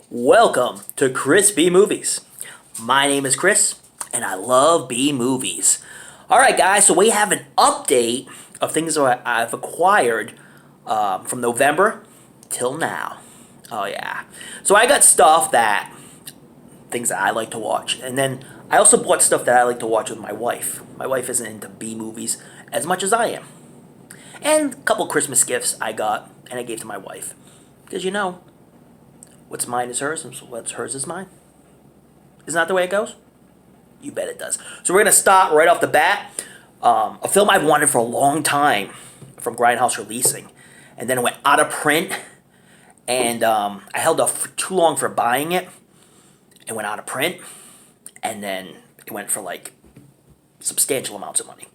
Welcome to Chris B Movies. My name is Chris, and I love B movies. Alright guys, so we have an update of things that I've acquired from November till now. Oh yeah. So I got things that I like to watch. And then I also bought stuff that I like to watch with my wife. My wife isn't into B movies as much as I am. And a couple Christmas gifts I got and I gave to my wife. Because you know, what's mine is hers, and what's hers is mine. Isn't that the way it goes? You bet it does. So we're going to start right off the bat. A film I've wanted for a long time from Grindhouse Releasing. And then it went out of print. And I held off for too long for buying it. It went out of print. And then it went for like substantial amounts of money.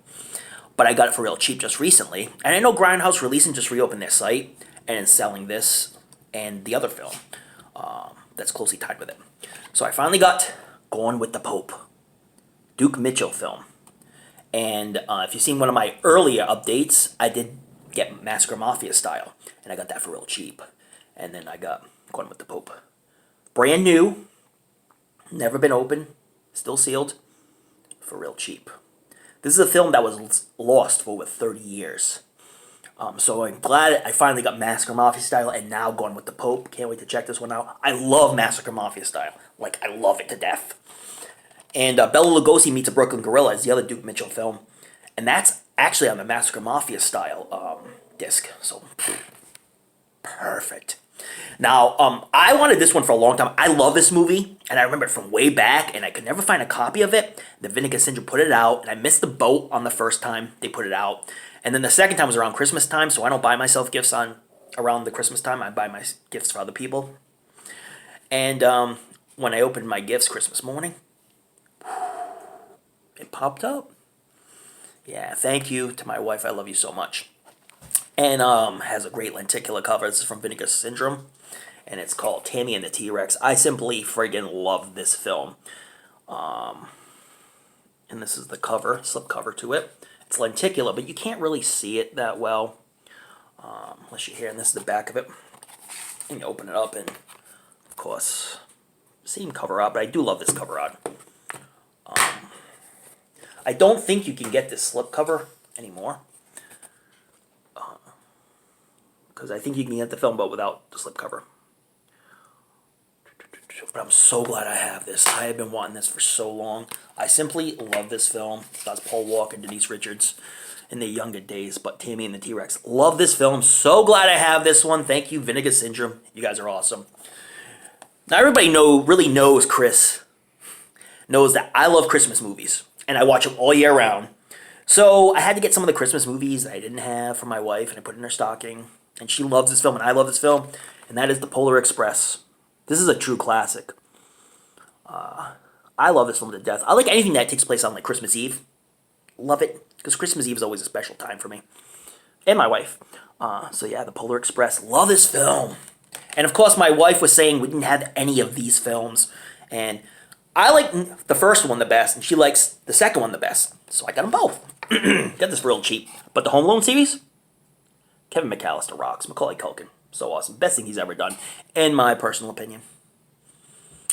But I got it for real cheap just recently. And I know Grindhouse Releasing just reopened their site and is selling this and the other film that's closely tied with it. So I finally got Gone with the Pope, Duke Mitchell film. And if you've seen one of my earlier updates, I did get Massacre Mafia style. And I got that for real cheap. And then I got Gone with the Pope. Brand new, never been opened, still sealed, for real cheap. This is a film that was lost for over 30 years. So I'm glad I finally got Massacre Mafia style and now Gone with the Pope. Can't wait to check this one out. I love Massacre Mafia style. Like, I love it to death. And Bela Lugosi Meets a Brooklyn Gorilla is the other Duke Mitchell film. And that's actually on the Massacre Mafia style disc. So, perfect. Now, I wanted this one for a long time. I love this movie, and I remember it from way back, and I could never find a copy of it. The Vinegar Syndrome put it out, and I missed the boat on the first time they put it out. And then the second time was around Christmas time, so I don't buy myself gifts around the Christmas time. I buy my gifts for other people. And when I opened my gifts Christmas morning, it popped up. Yeah, thank you to my wife. I love you so much. And has a great lenticular cover. This is from Vinegar Syndrome. And it's called Timmy and the T-Rex. I simply friggin' love this film. And this is the cover, slip cover to it. It's lenticular, but you can't really see it that well. Unless you're here, and this is the back of it. And you open it up, and of course, same cover art, but I do love this cover art. I don't think you can get this slip cover anymore. Because I think you can get the film, but without the slip cover. But I'm so glad I have this. I have been wanting this for so long. I simply love this film. That's Paul Walker and Denise Richards in their younger days. But Timmy and the T-Rex. Love this film. So glad I have this one. Thank you, Vinegar Syndrome. You guys are awesome. Now everybody really knows Chris. Knows that I love Christmas movies. And I watch them all year round. So I had to get some of the Christmas movies that I didn't have for my wife. And I put it in her stocking. And she loves this film and I love this film. And that is The Polar Express. This is a true classic. I love this film to death. I like anything that takes place on like Christmas Eve. Love it. Because Christmas Eve is always a special time for me. And my wife. So yeah, The Polar Express. Love this film. And of course my wife was saying we didn't have any of these films. And I like the first one the best. And she likes the second one the best. So I got them both. Got this real cheap. But the Home Alone series? Kevin McAllister rocks. Macaulay Culkin. So awesome. Best thing he's ever done, in my personal opinion.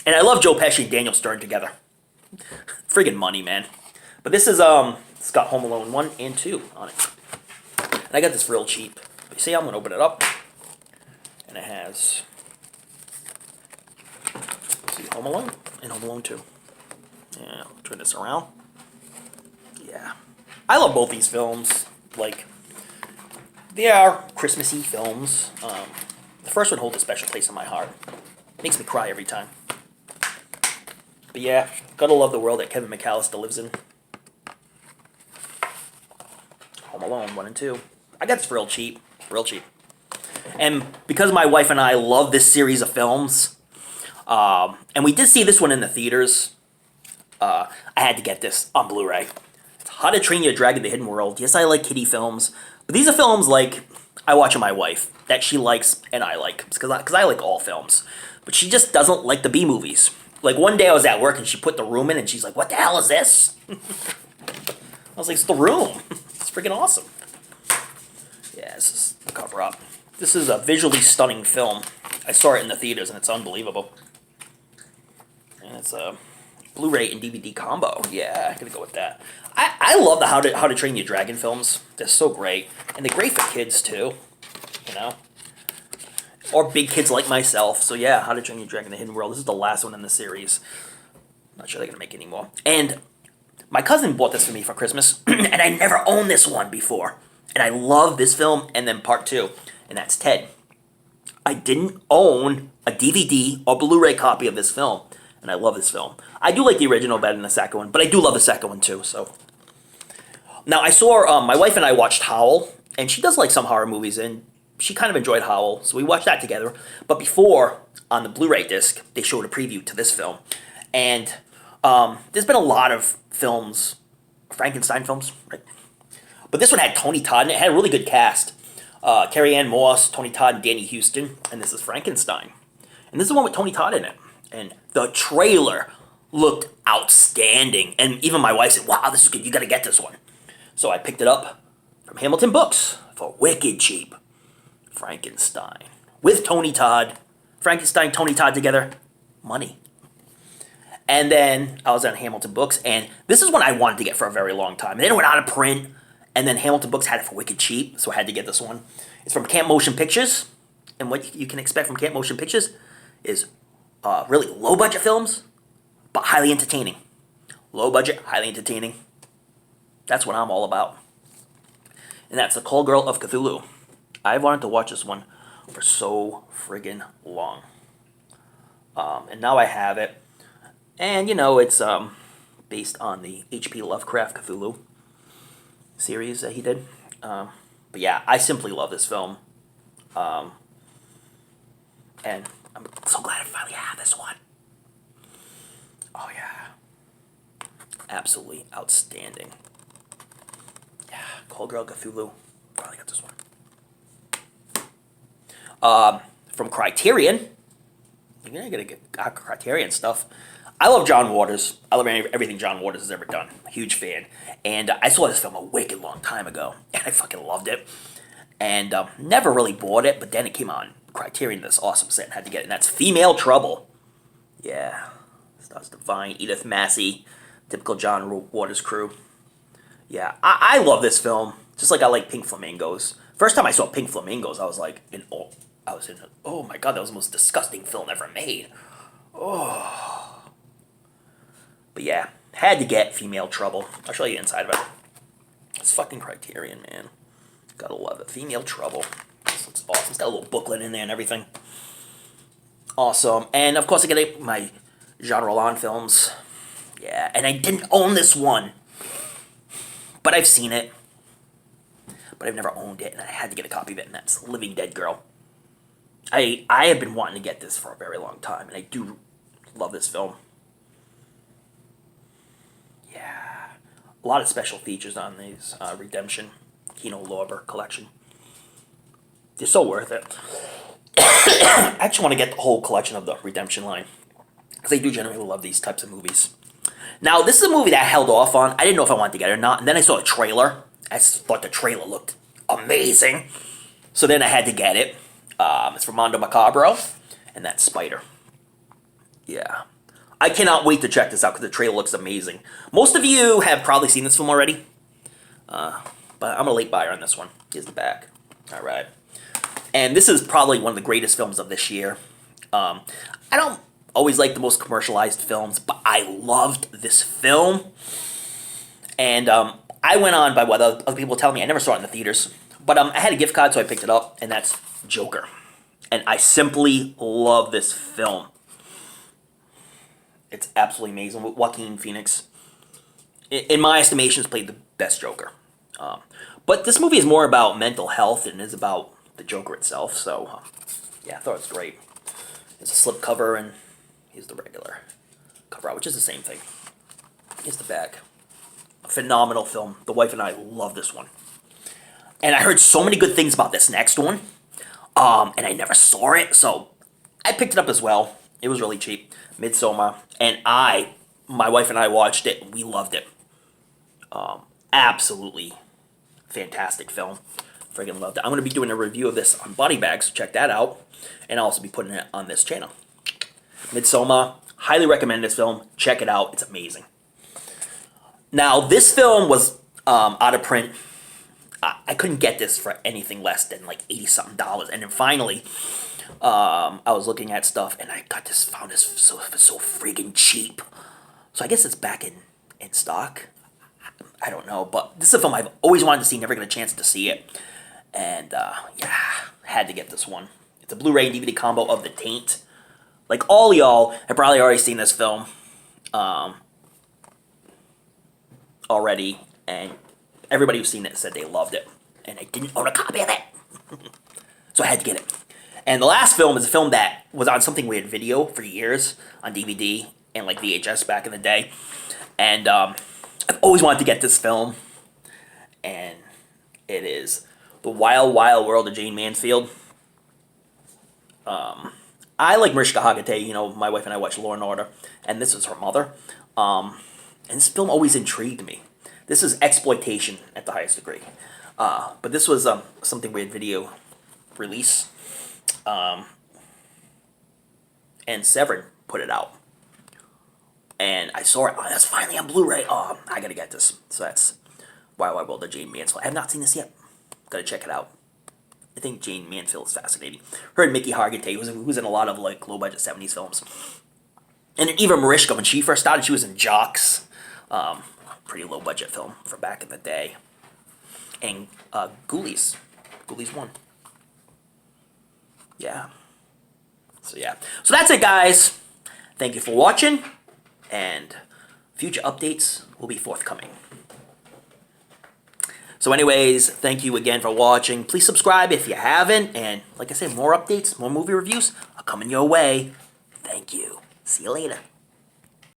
And I love Joe Pesci and Daniel Stern together. Friggin' money, man. But this is, it's got Home Alone 1 and 2 on it. And I got this real cheap. You see, I'm going to open it up. And it has, see, Home Alone and Home Alone 2. Yeah, I'll turn this around. Yeah. I love both these films. Like, they are Christmassy films. The first one holds a special place in my heart. Makes me cry every time. But yeah, gotta love the world that Kevin McAllister lives in. Home Alone 1 and 2. I got this for real cheap. Real cheap. And because my wife and I love this series of films, and we did see this one in the theaters, I had to get this on Blu-ray. It's How to Train Your Dragon: The Hidden World. Yes, I like kiddie films. But these are films like I watch with my wife that she likes and I like because I like all films. But she just doesn't like the B movies. Like one day I was at work and she put The Room in and she's like, "What the hell is this?" I was like, "It's The Room. It's freaking awesome." Yeah, this is the cover up. This is a visually stunning film. I saw it in the theaters and it's unbelievable. And it's a Blu-ray and DVD combo. Yeah, I'm gonna go with that. I love the How to Train Your Dragon films. They're so great, and they're great for kids too. You know, or big kids like myself. So yeah, How to Train Your Dragon: The Hidden World. This is the last one in the series. Not sure they're gonna make any more. And my cousin bought this for me for Christmas, and I never owned this one before. And I love this film, and then part two, and that's Ted. I didn't own a DVD or Blu-ray copy of this film, and I love this film. I do like the original better than the second one, but I do love the second one too. So now I saw my wife and I watched Howl, and she does like some horror movies, and she kind of enjoyed Howl, so we watched that together. But before, on the Blu-ray disc, they showed a preview to this film, and there's been a lot of films, Frankenstein films, right? But this one had Tony Todd, and it had a really good cast. Carrie Ann Moss, Tony Todd, and Danny Houston, and this is Frankenstein. And this is the one with Tony Todd in it. And the trailer looked outstanding, and even my wife said, wow, this is good, you gotta get this one. So I picked it up from Hamilton Books for wicked cheap. Frankenstein. With Tony Todd. Frankenstein, Tony Todd together. Money. And then I was on Hamilton Books, and this is one I wanted to get for a very long time. And then it went out of print, and then Hamilton Books had it for wicked cheap, so I had to get this one. It's from Camp Motion Pictures, and what you can expect from Camp Motion Pictures is really low-budget films, but highly entertaining. Low budget, highly entertaining. That's what I'm all about. And that's The Call Girl of Cthulhu. I've wanted to watch this one for so friggin' long. And now I have it. And, you know, it's based on the H.P. Lovecraft Cthulhu series that he did. But yeah, I simply love this film. And I'm so glad I finally have this one. Oh, yeah. Absolutely outstanding. Yeah, Call Girl Cthulhu. Finally got this one. From Criterion. You're gonna get Criterion stuff. I love John Waters. I love everything John Waters has ever done. Huge fan. And I saw this film a wicked long time ago, and I fucking loved it. And never really bought it, but then it came on Criterion, this awesome set, and had to get it. And that's Female Trouble. Yeah. Stars Divine, Edith Massey, typical John Waters crew. Yeah, I love this film, just like I like Pink Flamingos. First time I saw Pink Flamingos, I was like, oh my god, that was the most disgusting film ever made. Oh. But yeah, had to get Female Trouble. I'll show you the inside of it. It's fucking Criterion, man. Gotta love it. Female Trouble. This looks awesome. It's got a little booklet in there and everything. Awesome. And of course I got my Jean Roland films. Yeah, and I didn't own this one. But I've seen it. But I've never owned it, and I had to get a copy of it, and that's Living Dead Girl. I have been wanting to get this for a very long time, and I do love this film. Yeah. A lot of special features on these. Redemption, Kino Lorber collection. They're so worth it. I actually want to get the whole collection of the Redemption line, because I do generally love these types of movies. Now, this is a movie that I held off on. I didn't know if I wanted to get it or not, and then I saw a trailer. I thought the trailer looked amazing, so then I had to get it. It's from Mondo Macabro, and that's Spider. Yeah. I cannot wait to check this out, because the trailer looks amazing. Most of you have probably seen this film already, but I'm a late buyer on this one. Here's the back. All right. And this is probably one of the greatest films of this year. I don't always like the most commercialized films, but I loved this film. And I went on by what other people tell me. I never saw it in the theaters. But I had a gift card, so I picked it up, and that's Joker. And I simply love this film. It's absolutely amazing. Joaquin Phoenix, in my estimation, has played the best Joker. But this movie is more about mental health than it is about the Joker itself. So, yeah, I thought it was great. There's a slip cover, and here's the regular cover out, which is the same thing. Here's the back. A phenomenal film. The wife and I love this one. And I heard so many good things about this next one. And I never saw it, so I picked it up as well. It was really cheap. Midsommar. And my wife and I watched it, and we loved it. Absolutely fantastic film. Friggin' loved it. I'm going to be doing a review of this on Body Bags, so check that out. And I'll also be putting it on this channel. Midsommar, Highly recommend this film. Check it out. It's amazing. Now, this film was out of print. I couldn't get this for anything less than like $80-something. And then finally, I was looking at stuff and I found this so friggin' cheap. So I guess it's back in stock. I don't know, but this is a film I've always wanted to see, never get a chance to see it. And yeah, had to get this one. It's a Blu-ray and DVD combo of The Taint. Like all y'all have probably already seen this film already, and everybody who's seen it said they loved it, and I didn't own a copy of it. So I had to get it. And the last film is a film that was on Something Weird Video for years, on DVD and like VHS back in the day. And I've always wanted to get this film, and it is The Wild Wild World of Jane Mansfield. I like Mariska Hargitay. You know, my wife and I watched Law and Order, and this is her mother. And this film always intrigued me. This is exploitation at the highest degree. But this was Something Weird Video release. And Severin put it out. And I saw it. Oh, that's finally on Blu-ray. Oh, I gotta get this. So that's Wild Wild World of Jane Mansfield. I have not seen this yet. Gotta check it out. I think Jane Mansfield is fascinating. Her and Mickey Hargitay, who was in a lot of like low-budget 70s films. And Eva Mariska, when she first started, she was in Jocks. Pretty low-budget film from back in the day. And Ghoulies. Ghoulies 1. Yeah. So yeah. So that's it, guys. Thank you for watching. And future updates will be forthcoming. So anyways, thank you again for watching. Please subscribe if you haven't. And like I said, more updates, more movie reviews are coming your way. Thank you. See you later.